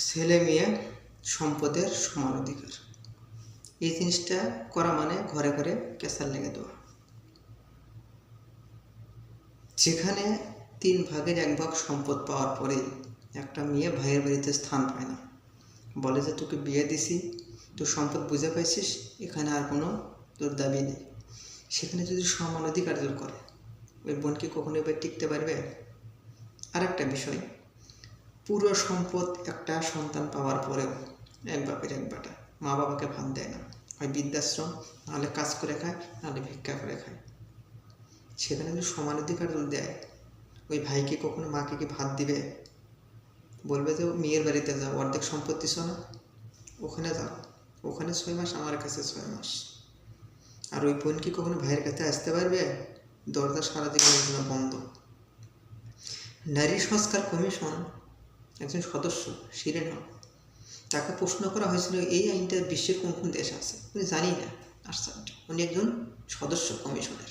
ছেলে মেয়ে সম্পদের সমান অধিকার। এই জিনিসটা করা মানে ঘরে ঘরে কেসার লেগে দেওয়া। যেখানে 3/1 সম্পদ পাওয়ার পরে একটা মেয়ে ভাইয়ের বাড়িতে স্থান পায় না, বলে যে তোকে বিয়ে দিছি, তোর সম্পদ বুঝে পাইছিস, এখানে আর কোনো তোর দাবি নেই। সেখানে যদি সমান অধিকার করে, ওই বোন কি কখনো এবার টিকতে পারবে? আর একটা বিষয়, পুরো সম্পদ একটা সন্তান পাওয়ার পরেও এক বাপের এক বেটা মা বাবাকে ভাত দেয় না, হয় বৃদ্ধাশ্রম, নাহলে কাজ করে খায়, নাহলে ভিক্ষা করে খায়। সেখানে যদি সমান অধিকার দেয়, ওই ভাইকে কখনো মাকে কি ভাত দিবে? বলবে যে মেয়ের বাড়িতে যাও, অর্ধেক সম্পত্তি শোনা, ওখানে যাও, ওখানে 6 মাস, আমার কাছে 6 মাস। আর ওই বোন কি কখনো ভাইয়ের কাছে আসতে পারবে? দরজা সারা জীবনের জন্য বন্ধ। নারী সংস্কার কমিশন একজন সদস্য শিরিন হক, তাকে প্রশ্ন করা হয়েছিল এই আইনটা বিশ্বের কোন কোন দেশে আছে। উনি জানি না, আশ্চর্য, উনি একজন সদস্য কমিশনের।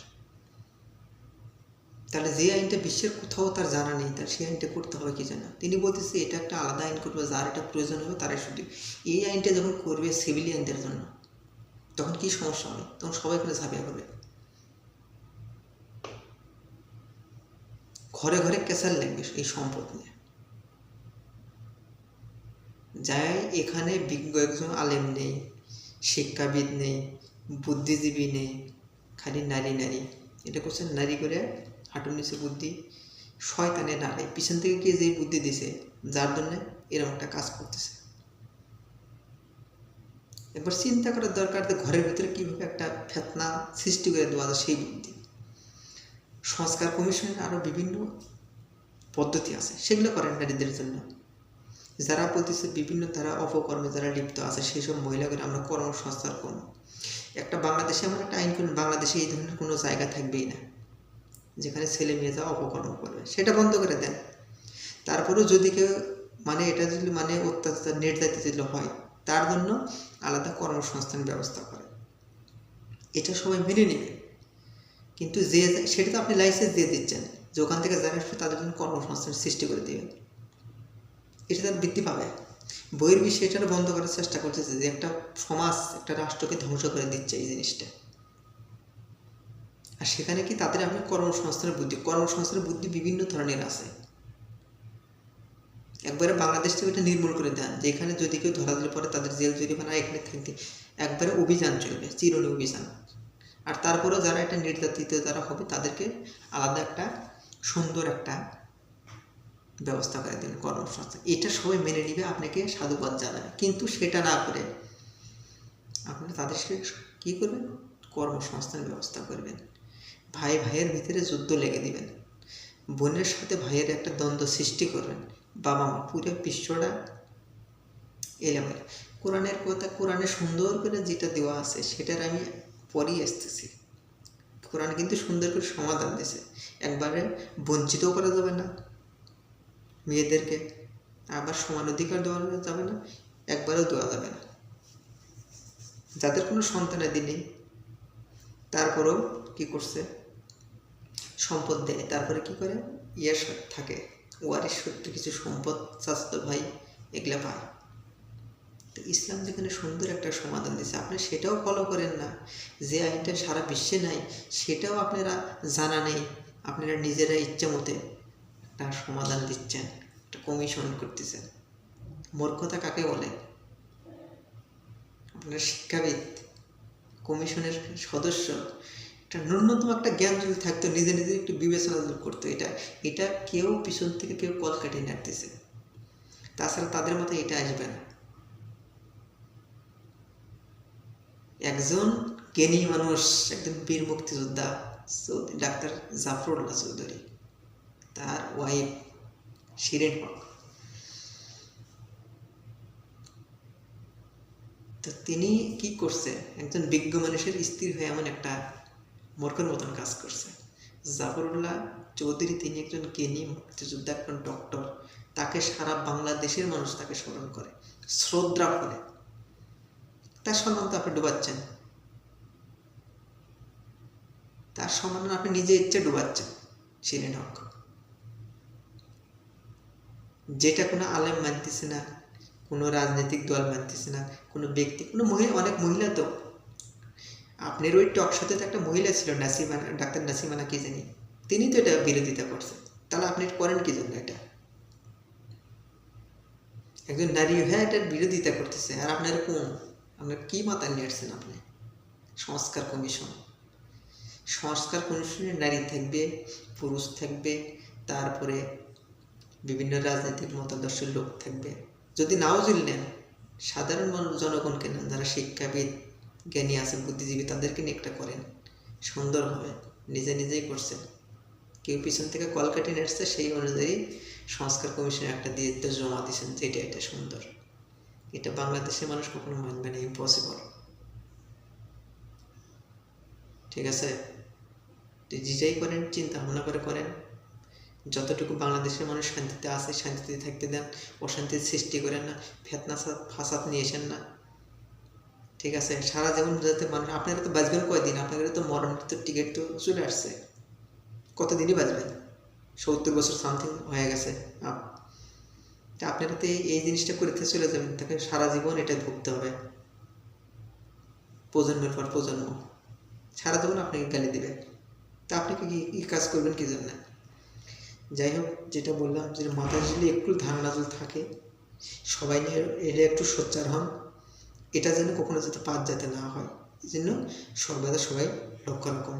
তাহলে যে আইনটা বিশ্বের কোথাও তার জানা নেই, তার সেই আইনটা করতে হবে কি জানা। তিনি বলতেছে এটা একটা আলাদা আইন করবে, যার এটা প্রয়োজন হবে তারাই শুধু। এই আইনটা যখন করবে সিভিলিয়ানদের জন্য, তখন কি সমস্যা হবে? তখন সবাই করে ঝাঁপিয়ে পড়বে। ঘরে ঘরে কেসার লাগবে এই সম্পদ নিয়ে। যাই এখানে বিজ্ঞ একজন আলেম নেই, শিক্ষাবিদ নেই, বুদ্ধিজীবী নেই, খালি নারী নারী। এটা করছে নারী করে হাঁটুর নিচে বুদ্ধি, শয়তানে নাড়ে পিছন থেকে কে যে বুদ্ধি দিছে, যার জন্য এরকম একটা কাজ করতেছে। একবার চিন্তা করার দরকার যে ঘরের ভিতরে কীভাবে একটা ফেতনা সৃষ্টি করে দেওয়া যায়, সেই বুদ্ধি। সংস্কার কমিশনের আরও বিভিন্ন পদ্ধতি আছে, সেগুলো করেন নারীদের জন্য। যারা বলতেছে বিভিন্ন তারা অপকর্মে যারা লিপ্ত আছে, সেই সব মহিলাদের আমরা কর্মসংস্থান করবো। একটা বাংলাদেশে এমন একটা আইন করুন, বাংলাদেশে এই ধরনের কোনো জায়গা থাকবেই না যেখানে ছেলে মেয়ে যা অপকর্ম করবে, সেটা বন্ধ করে দেন। তারপরেও যদি কেউ মানে এটা যদি মানে অত্যাচার নির্যাতিত যদি হয়, তার জন্য আলাদা কর্মসংস্থান ব্যবস্থা করে, এটা সবাই মেনে নেবে। কিন্তু যে সেটা তো আপনি লাইসেন্স দিয়ে দিচ্ছেন যে ওখান থেকে যারা আসবে তাদের জন্য কর্মসংস্থান সৃষ্টি করে দেবেন, এটা তার বৃদ্ধি পাবে। বইয়ের বিষয়ে এটা বন্ধ করার চেষ্টা করতেছে যে একটা সমাজ একটা রাষ্ট্রকে ধ্বংস করে দিচ্ছে এই জিনিসটা। আর সেখানে কি তাদের আপনি কর্মসংস্থানের বুদ্ধি বিভিন্ন ধরনের আছে। একবারে বাংলাদেশ থেকে এটা নির্মূল করে দেন, যেখানে যদি কেউ ধরা দিলে পরে তাদের জেল জরিমানা এখানে থাকতে একবারে অভিযান চলবে, চিরুনি অভিযান। আর তারপরেও যারা এটা নির্যাতিত যারা হবে তাদেরকে আলাদা একটা সুন্দর একটা ব্যবস্থা করে দিন কর্মসংস্থান। এটা সবাই মেনে নিবে, আপনাকে সাধুবাদ জানাবে। কিন্তু সেটা না করে আপনি তাদেরকে কী করবেন? কর্মসংস্থান ব্যবস্থা করবেন। ভাই ভাইয়ের ভিতরে যুদ্ধ লেগে দিবেন, বোনের সাথে ভাইয়ের একটা দ্বন্দ্ব সৃষ্টি করবেন। বাবা মা পুরো বিশ্বটা এলোমেলো। কোরআনের কথা, কোরআনে সুন্দর করে যেটা দেওয়া আছে সেটার আমি পরেই আসতেছি। কোরআন কিন্তু সুন্দর করে সমাধান দিয়েছে, একবারে বঞ্চিতও করা যাবে না মেয়েদেরকে, আবার সমান অধিকার দেওয়া যাবে না, একবারেও দেওয়া যাবে না। যাদের কোনো সন্তানাদি নেই তারপরেও কি করছে, সম্পদ দেয়, তারপরে কি করে ইয়ার থাকে ওয়ারিশ সূত্রে কিছু সম্পদ চাচাতো ভাই এগুলা পায়। তো ইসলাম যেখানে সুন্দর একটা সমাধান দিচ্ছে, আপনি সেটাও ফলো করেন না। যে আইনটা সারা বিশ্বে নাই সেটাও আপনারা জানা নেই, আপনারা নিজেরা ইচ্ছা মতে একটা সমাধান দিচ্ছেন, একটা কমিশন করতেছেন। মূর্খতা কাকে বলে? আপনারা শিক্ষাবিদ, কমিশনের সদস্য, একটা ন্যূনতম একটা জ্ঞান যদি থাকতো, নিজে নিজে একটু বিবেচনা করতো, এটা কেউ পিছন থেকে কেউ কল কাটিয়ে নাড়তেছে, তাছাড়া তাদের মতো এটা আসবে না। একজন জ্ঞানী মানুষ, একজন বীর মুক্তিযোদ্ধা ডাক্তার জাফরুল্লাহ চৌধুরী, তার ওয়াইফ শিরিন হক, তো তিনি কি করছে, একজন বিজ্ঞ মানুষের স্ত্রী হয়ে এমন একটা মূর্খের মতন কাজ করছে। জাফরুল্লাহ চৌধুরী তিনি একজন জ্ঞানী মুক্তিযোদ্ধা, একজন ডক্টর, তাকে সারা বাংলাদেশের মানুষ তাকে স্মরণ করে, শ্রদ্ধা করে। তার সম্মান তো আপনি ডুবাচ্ছেন, তার সম্মান আপনি নিজে ইচ্ছে ডুবাচ্ছেন। শিরিন হক যেটা কোনো আলেম মানতেছে না, কোনো রাজনৈতিক দল মানতেছে না, কোনো ব্যক্তি, কোনো মহিলা, অনেক মহিলা তো আপনার ওই টক শোতে তো একটা মহিলা ছিল নাসিমা, ডাক্তার নাসিমা না কি জানি, তিনি তো এটা বিরোধিতা করছেন। তাহলে আপনি করেন কি জন্য? এটা একজন নারী হ্যাঁ এটার বিরোধিতা করতেছে, আর আপনার আপনার কি মাথায় নিয়ে আসছেন আপনি? সংস্কার কমিশন, সংস্কার কমিশনে নারী থাকবে, পুরুষ থাকবে, তারপরে বিভিন্ন রাজনৈতিক মতাদর্শের লোক থাকবে। যদি নাও জুল নেন, সাধারণ মানুষ, জনগণকে নেন, যারা শিক্ষাবিদ, জ্ঞানী আছে, বুদ্ধিজীবী, তাদেরকে নিয়ে একটা করেন, সুন্দর হবে। নিজে নিজেই করছেন, কেউ পিছন থেকে কলকাঠি নেড়ছে, সেই অনুযায়ী সংস্কার কমিশনে একটা দিয়ে জমা দিয়েছেন, যেটা এটা সুন্দর। এটা বাংলাদেশের মানুষ কখনো মানবে না, ইম্পসিবল। ঠিক আছে, যেটাই করেন চিন্তা ভাবনা করে করেন। যতটুকু বাংলাদেশের মানুষ শান্তিতে আছে শান্তিতে থাকতে দেন, অশান্তির সৃষ্টি করেন না, ফেতনা ফাসাদ নিয়ে আসেন না। ঠিক আছে, সারা জীবন যাতে মানুষ, আপনারা তো বাঁচবেন কয়দিন? আপনাদের তো মরণ তো টিকিট তো চলে আসছে, কতদিনই বাঁচবেন? 70 বছর সামথিং হয়ে গেছে। তা আপনারা তো এই জিনিসটা করতে চলে যাবেন, তাকে সারা জীবন এটা ভুগতে হবে, প্রজন্মের পর প্রজন্ম সারা জীবন আপনাকে গালি দেবে। তা আপনি কি কাজ করবেন কি জন্য? যাই হোক, যেটা বললাম, যে মাথায় যদি একটু ধারণা যদি থাকে, সবাই নিয়ে এলে একটু সোচ্চার হন, এটা যেন কখনো যাতে পাত যাতে না হয়, এই জন্য সর্বদা সবাই লক্ষ্য রাখুন।